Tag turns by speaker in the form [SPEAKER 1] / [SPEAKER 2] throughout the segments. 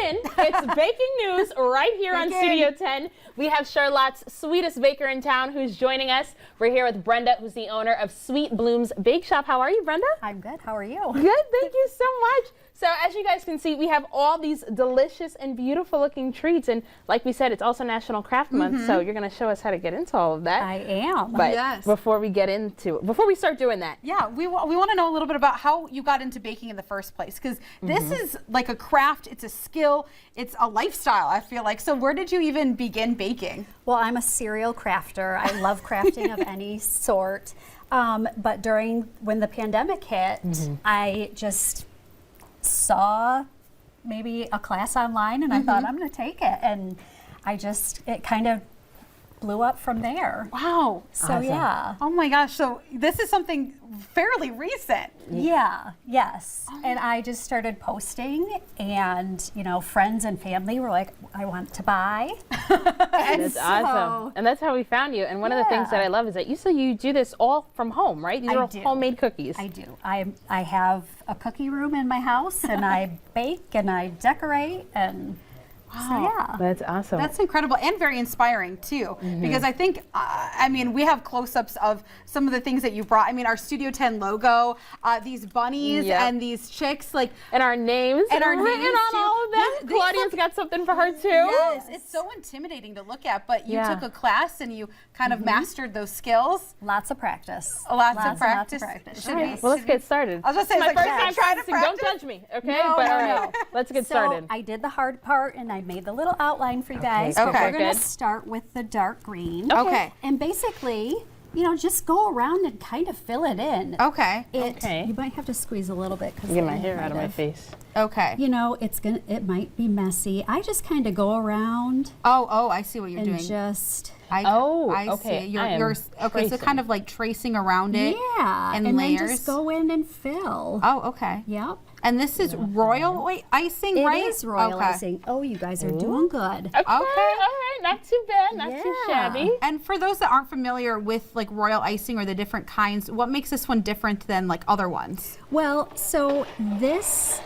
[SPEAKER 1] in. It's baking news right here on Studio 10. We have Charlotte's sweetest baker in town who's joining us. We're here with Brenda, who's the owner of Sweet Blumes Bake Shop. How are you, Brenda?
[SPEAKER 2] I'm good. How are you?
[SPEAKER 1] Good, thank you so much. So as you guys can see, we have all these delicious and beautiful looking treats. And like we said, it's also National Craft Month. So you're going to show us how to get into all of that.
[SPEAKER 2] I am.
[SPEAKER 1] But
[SPEAKER 3] yes.
[SPEAKER 1] before we start doing that.
[SPEAKER 3] Yeah, we want to know a little bit about how you got into baking in the first place, because this is like a craft, it's a skill, it's a lifestyle, I feel like. So where did you even begin baking?
[SPEAKER 2] Well, I'm a serial crafter. I love crafting of any sort. But when the pandemic hit, I just saw maybe a class online and I thought I'm going to take it. And it kind of blew up from there.
[SPEAKER 3] Wow.
[SPEAKER 2] So
[SPEAKER 1] Awesome.
[SPEAKER 2] yeah.
[SPEAKER 3] Oh my gosh, so this is something fairly recent.
[SPEAKER 2] Yeah, yes. And I just started posting and, friends and family were like, I want to buy.
[SPEAKER 1] That's awesome. And that's how we found you. And one of the things that I love is that you do this all from home, right? These are all homemade cookies.
[SPEAKER 2] I do. I have a cookie room in my house and I bake and I decorate and so yeah.
[SPEAKER 1] That's awesome.
[SPEAKER 3] That's incredible and very inspiring too, because I think, we have close-ups of some of the things that you brought. I mean, our Studio 10 logo, these bunnies and these chicks, like,
[SPEAKER 1] and our names,
[SPEAKER 3] and our
[SPEAKER 1] written
[SPEAKER 3] names
[SPEAKER 1] on
[SPEAKER 3] too.
[SPEAKER 1] all of that.
[SPEAKER 3] Yeah,
[SPEAKER 1] Claudia's got something for her too.
[SPEAKER 3] Yes, it's so intimidating to look at, but you took a class and you kind of mastered those skills.
[SPEAKER 2] Lots of practice.
[SPEAKER 3] Lots of practice.
[SPEAKER 1] Well, let's get started.
[SPEAKER 3] I was just saying,
[SPEAKER 1] my
[SPEAKER 3] it's
[SPEAKER 1] first
[SPEAKER 3] like,
[SPEAKER 1] time
[SPEAKER 3] try to
[SPEAKER 1] practicing.
[SPEAKER 3] practice.
[SPEAKER 1] Don't judge me, okay?
[SPEAKER 3] No, no.
[SPEAKER 1] Let's get
[SPEAKER 2] So
[SPEAKER 1] started.
[SPEAKER 2] I did the hard part and I made the little outline for you guys.
[SPEAKER 3] Okay.
[SPEAKER 2] But we're going
[SPEAKER 1] Good.
[SPEAKER 2] to start with the dark green.
[SPEAKER 3] Okay.
[SPEAKER 2] And basically, just go around and kind of fill it in.
[SPEAKER 3] Okay.
[SPEAKER 2] You might have to squeeze a little bit because
[SPEAKER 1] Get my hair out of my face.
[SPEAKER 3] Okay.
[SPEAKER 2] It might be messy. I just kind of go around
[SPEAKER 3] Oh, I see what you're
[SPEAKER 2] and
[SPEAKER 3] doing.
[SPEAKER 2] just
[SPEAKER 3] I
[SPEAKER 1] okay.
[SPEAKER 3] see. You're okay.
[SPEAKER 1] tracing.
[SPEAKER 3] So kind of like tracing around it.
[SPEAKER 2] yeah,
[SPEAKER 3] And
[SPEAKER 2] then
[SPEAKER 3] layers.
[SPEAKER 2] just go in and fill.
[SPEAKER 3] Oh, okay.
[SPEAKER 2] Yep.
[SPEAKER 3] And this is royal icing, right?
[SPEAKER 2] It is royal
[SPEAKER 3] Okay.
[SPEAKER 2] icing. Oh, you guys are doing good.
[SPEAKER 1] Okay, all right, not too bad, not too
[SPEAKER 2] Yeah.
[SPEAKER 1] shabby.
[SPEAKER 3] And for those that aren't familiar with like royal icing or the different kinds, what makes this one different than like other ones?
[SPEAKER 2] Well, so this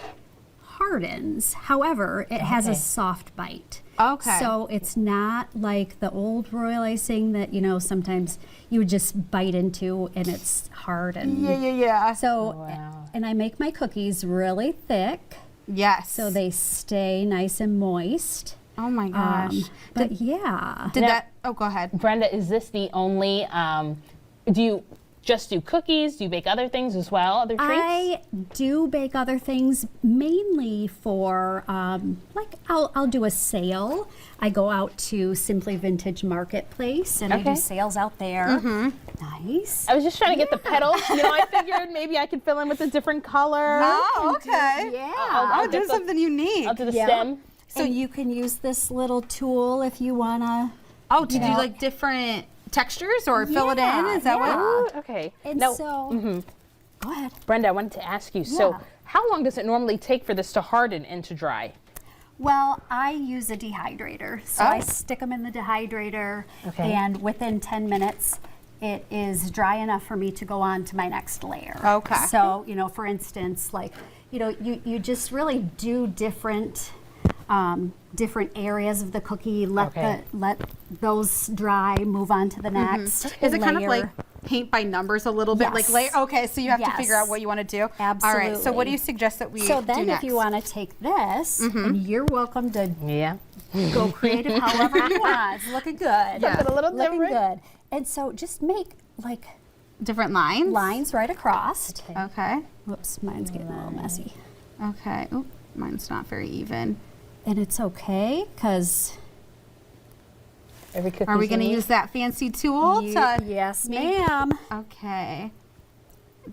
[SPEAKER 2] hardens. However, it has a soft bite.
[SPEAKER 3] Okay.
[SPEAKER 2] So it's not like the old royal icing that, sometimes you would just bite into and it's hard and
[SPEAKER 3] Yeah.
[SPEAKER 2] so and I make my cookies really thick
[SPEAKER 3] Yes.
[SPEAKER 2] so they stay nice and moist.
[SPEAKER 3] Oh my gosh.
[SPEAKER 2] But yeah.
[SPEAKER 3] Go ahead.
[SPEAKER 1] Brenda, is this the only, do you just do cookies? Do you bake other things as well, other treats?
[SPEAKER 2] I do bake other things mainly for I'll do a sale. I go out to Simply Vintage Marketplace and I do sales out there. Nice.
[SPEAKER 1] I was just trying to get the petals. I figured maybe I could fill in with a different color.
[SPEAKER 3] Oh, okay.
[SPEAKER 2] Yeah.
[SPEAKER 1] I'll
[SPEAKER 3] do
[SPEAKER 1] get
[SPEAKER 3] something unique.
[SPEAKER 1] I'll do the
[SPEAKER 2] Yeah.
[SPEAKER 1] stem.
[SPEAKER 2] So you can use this little tool if you wanna.
[SPEAKER 3] Oh, to do like different textures or fill it in? Is that what?
[SPEAKER 1] Ooh, okay.
[SPEAKER 2] And
[SPEAKER 1] Now,
[SPEAKER 2] so go ahead.
[SPEAKER 1] Brenda, I wanted to ask you, so
[SPEAKER 2] Yeah.
[SPEAKER 1] how long does it normally take for this to harden and to dry?
[SPEAKER 2] Well, I use a dehydrator. So I stick them in the dehydrator and within 10 minutes it is dry enough for me to go on to my next layer.
[SPEAKER 3] Okay.
[SPEAKER 2] So, for instance, like, you just really do different areas of the cookie, let those dry, move on to the next
[SPEAKER 3] Is it kind of
[SPEAKER 2] layer.
[SPEAKER 3] like paint by numbers a little bit?
[SPEAKER 2] Yes.
[SPEAKER 3] Like layer? Okay, so you have to
[SPEAKER 2] Yes.
[SPEAKER 3] figure out what you want to do.
[SPEAKER 2] Absolutely.
[SPEAKER 3] All right, so what do you suggest that we
[SPEAKER 2] So then
[SPEAKER 3] do next?
[SPEAKER 2] if you want to take this, and you're welcome to
[SPEAKER 1] Yeah.
[SPEAKER 2] go creative however you want. It's looking good.
[SPEAKER 1] Something a little
[SPEAKER 2] looking
[SPEAKER 1] different.
[SPEAKER 2] good. And so just make like
[SPEAKER 3] Different lines?
[SPEAKER 2] lines right across.
[SPEAKER 3] Okay.
[SPEAKER 2] Whoops, mine's getting a little messy.
[SPEAKER 3] Okay. Oop, mine's not very even.
[SPEAKER 2] And it's okay because
[SPEAKER 1] Every cookie.
[SPEAKER 3] Are we going to use that fancy tool to
[SPEAKER 2] yes,
[SPEAKER 3] make-
[SPEAKER 2] ma'am.
[SPEAKER 3] Okay.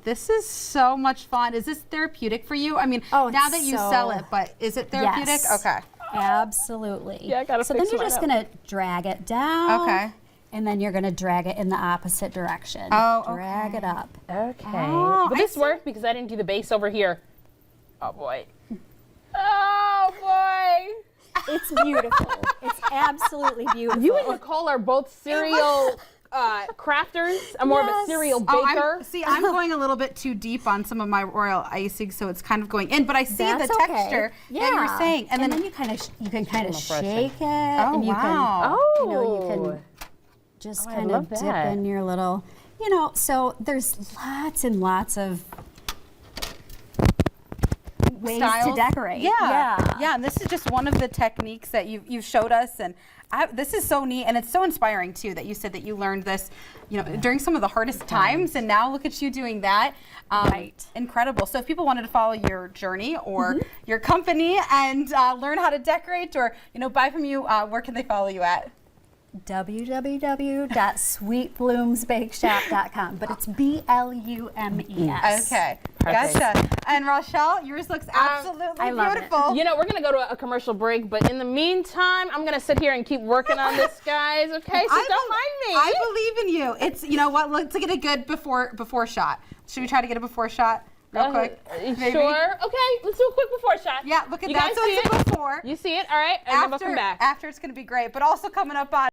[SPEAKER 3] This is so much fun. Is this therapeutic for you? I mean,
[SPEAKER 2] Oh,
[SPEAKER 3] now that you
[SPEAKER 2] so-
[SPEAKER 3] sell it, but is it therapeutic?
[SPEAKER 2] Yes.
[SPEAKER 3] Okay.
[SPEAKER 2] Absolutely.
[SPEAKER 1] Yeah, I gotta
[SPEAKER 2] So then
[SPEAKER 1] fix
[SPEAKER 2] you're
[SPEAKER 1] mine
[SPEAKER 2] just
[SPEAKER 1] up.
[SPEAKER 2] gonna drag it down.
[SPEAKER 3] Okay.
[SPEAKER 2] And then you're gonna drag it in the opposite direction.
[SPEAKER 3] Oh,
[SPEAKER 2] drag it up.
[SPEAKER 1] Okay.
[SPEAKER 3] Oh,
[SPEAKER 1] Will
[SPEAKER 3] I
[SPEAKER 1] this
[SPEAKER 3] see.
[SPEAKER 1] work? Because I didn't do the base over here. Oh, boy. Oh, boy.
[SPEAKER 2] It's beautiful. It's absolutely beautiful.
[SPEAKER 1] You and Nicole are both serial crafters. I'm more of a cereal baker.
[SPEAKER 3] I'm going a little bit too deep on some of my royal icing, so it's kind of going in. But I see
[SPEAKER 2] That's
[SPEAKER 3] the
[SPEAKER 2] okay.
[SPEAKER 3] texture
[SPEAKER 2] Yeah.
[SPEAKER 3] that you're saying,
[SPEAKER 2] and then you can kind of shake it.
[SPEAKER 3] Oh,
[SPEAKER 2] and you
[SPEAKER 3] wow.
[SPEAKER 2] can, you can just
[SPEAKER 1] I
[SPEAKER 2] kind
[SPEAKER 1] love
[SPEAKER 2] of dip
[SPEAKER 1] that.
[SPEAKER 2] in your little, so there's lots and lots of ways to
[SPEAKER 3] Styles.
[SPEAKER 2] decorate.
[SPEAKER 3] Yeah. And this is just one of the techniques that you've showed us, and this is so neat, and it's so inspiring too that you said that you learned this, during some of the hardest times, and now look at you doing that.
[SPEAKER 2] Right.
[SPEAKER 3] Incredible. So if people wanted to follow your journey or your company and learn how to decorate or buy from you, where can they follow you at?
[SPEAKER 2] www.sweetbloomsbakeshop.com, but it's BLUMES.
[SPEAKER 3] Okay,
[SPEAKER 1] Perfect.
[SPEAKER 3] gotcha. And Rochelle, yours looks absolutely
[SPEAKER 2] love it.
[SPEAKER 3] beautiful.
[SPEAKER 1] We're gonna go to a commercial break, but in the meantime, I'm gonna sit here and keep working on this, guys. Okay, so don't mind me.
[SPEAKER 3] I believe in you. It's what. Let's get a good before shot. Should we try to get a before shot real quick? Maybe?
[SPEAKER 1] Sure. Okay, let's do a quick before shot.
[SPEAKER 3] Yeah, look at
[SPEAKER 1] You
[SPEAKER 3] that.
[SPEAKER 1] guys
[SPEAKER 3] So
[SPEAKER 1] see
[SPEAKER 3] it's
[SPEAKER 1] it?
[SPEAKER 3] a before.
[SPEAKER 1] You see it? All right, and then we'll come back.
[SPEAKER 3] After it's going to be great. But also coming up on